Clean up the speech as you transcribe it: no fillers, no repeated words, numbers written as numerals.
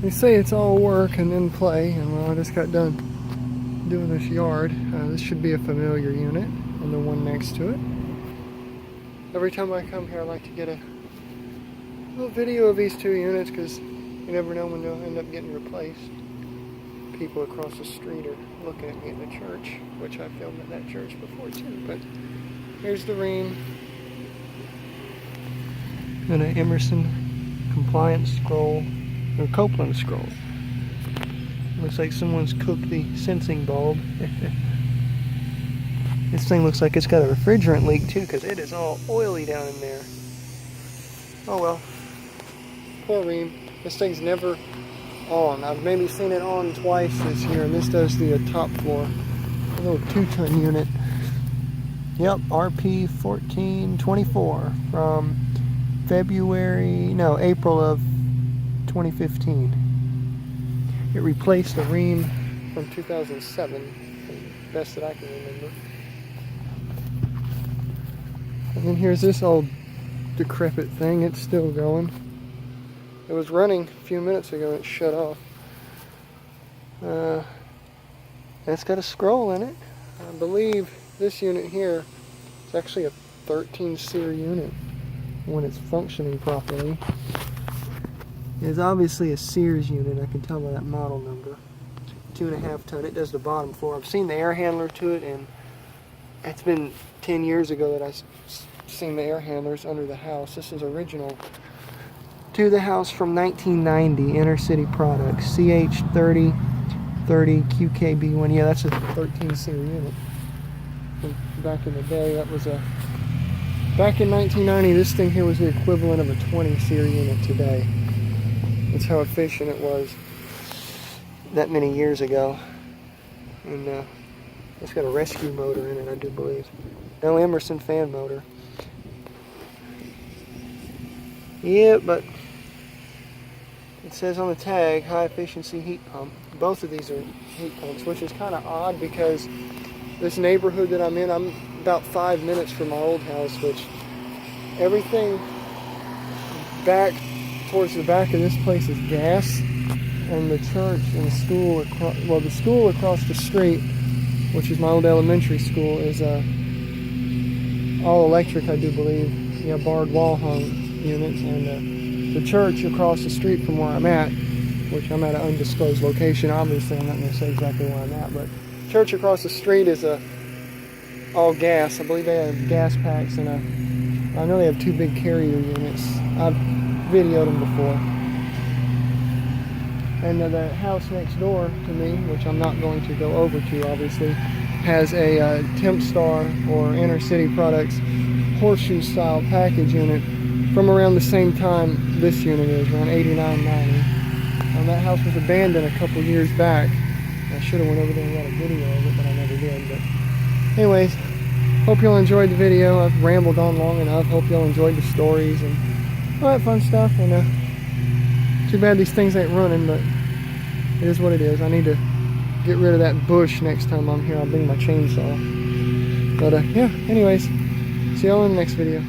They say it's all work and then play, and well, I just got done doing this yard. This should be a familiar unit, and the one next to it. Every time I come here, I like to get a little video of these two units, because you never know when they'll end up getting replaced. People across the street are looking at me in the church, which I filmed at that church before too. But here's the Rheem and an Emerson compliance scroll, or Copeland scroll. Looks like someone's cooked the sensing bulb. This thing looks like it's got a refrigerant leak too, because it is all oily down in there. Oh well. Poor Rheem. This thing's never on. I've maybe seen it on twice this year, and this does the top floor. A little 2-ton unit. Yep, RP 1424 from April of 2015. It replaced a Rheem from 2007, best that I can remember. And then here's this old decrepit thing. It's still going. It was running a few minutes ago and it shut off. It's got a scroll in it. I believe this unit here is actually a 13 SEER unit when it's functioning properly. It's obviously a Sears unit, I can tell by that model number. 2.5 ton. It does the bottom floor. I've seen the air handler to it, and it's been 10 years ago that I've seen the air handlers under the house. This is original to the house from 1990, Inner City Products, CH3030 QKB1. Yeah, that's a 13 SEER unit. Back in the day, that was a... Back in 1990, this thing here was the equivalent of a 20 SEER unit today. That's how efficient it was that many years ago. And it's got a rescue motor in it, I do believe. No Emerson fan motor. Yeah, but it says on the tag, high efficiency heat pump. Both of these are heat pumps, which is kind of odd because this neighborhood that I'm in, I'm about 5 minutes from my old house, which everything back towards the back of this place is gas, and the church and the school the school across the street, which is my old elementary school, is all electric, I do believe. Yeah, barred wall hung units, and the church across the street from where I'm at, which I'm at an undisclosed location. Obviously, I'm not going to say exactly where I'm at, but church across the street is all gas. I believe they have gas packs, and I know they have 2 big carrier units. I've videoed them before. And the house next door to me, which I'm not going to go over to obviously, has a Tempstar or Inner City Products horseshoe style package unit from around the same time this unit is, around 89, 90. That house was abandoned a couple years back. I should have went over there and got a video of it, but I never did. But anyways, hope y'all enjoyed the video. I've rambled on long enough. Hope y'all enjoyed the stories and all that fun stuff. And too bad these things ain't running, but it is what it is. I need to get rid of that bush next time I'm here. I'll bring my chainsaw. But yeah, anyways, see y'all in the next video.